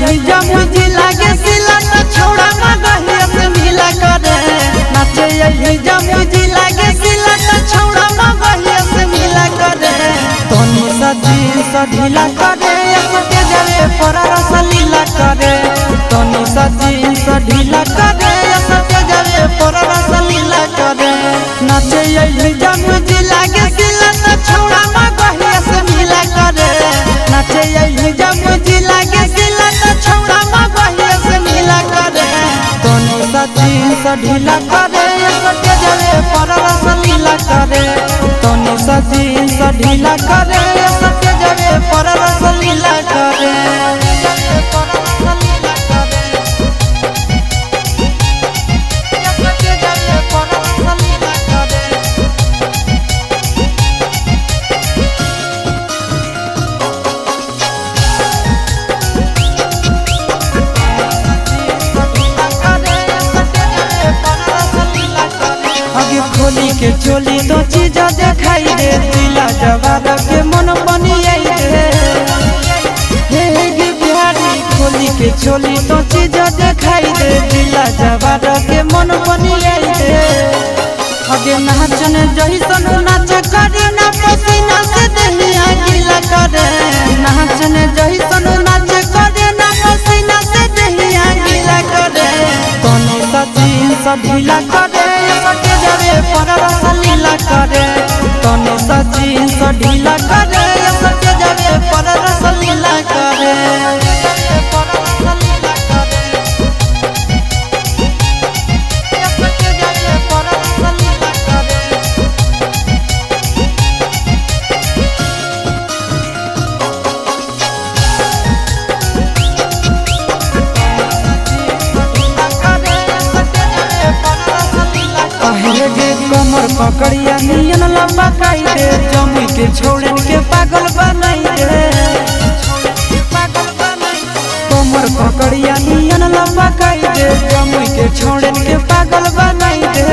मुझे लागे सिला तो छोड़ा मगहिया से मिला करे नाचे मुझे लागे सिला तो छोड़ा मगहिया से मिला करे तोनी जींस ढीला करे सके जावे पर रस लीला करे तोनी जींस ढीला करे सके जावे पर रस लीला करे नाचे मुझे लागे सिला तो छोड़ा मगहिया से मिला करे नाचे मुझे लागे सिला तो छोड़ा मगहिया से मिला करे तोनी जींस ढीला करे सके जावे पर रस लीला करे तोनी जींस ढीला करे सके जावे पर रस लीला करे खोली के चोली तो चीज दिखाई दे दिला जवाब के मन बनी हे बिहारी खोली के चोली तो चीज दिखाई दे दिला जवाब के मन बनी अगे नाचन जैसन नाच करे ना पसीना से दहिया गीला करे नाचन जैसन नाच करे ना पसीना से दहिया गीला करे तोनी जींस ढीला करे सके जावे पर रस लीला करे तोनी जींस ढीला करे सके जावे पर रस लीला करे कमर पकड़िया नियन लंबा काई दे जमी के छोड़न के पागल बनाई दे कमर पकड़िया नियन लंबा काई दे जमी के छोड़न के पागल बनाई दे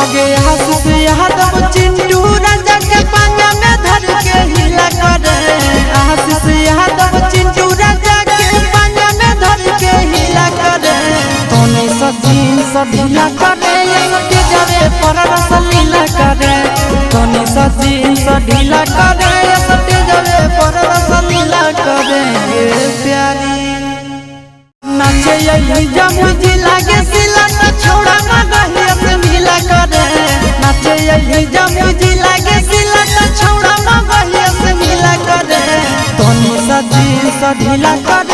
आगे हाथ से यादव चिंटू राजा के पांजा में धर के हिला करे हाथ से यादव चिंटू राजा के पांजा में धर के हिला करे तोनी जींस ढीला करे सके जावे पर रस लीला करे तोनी जींस ढीला करे सके जावे पर रस लीला करे प्यारी नाचे मुझे लागे सिला तो छोड़ा मगहिया से मिला करे नाचे मुझे लागे सिला तो छोड़ा मगहिया से मिला करे तोनी जींस ढीला करे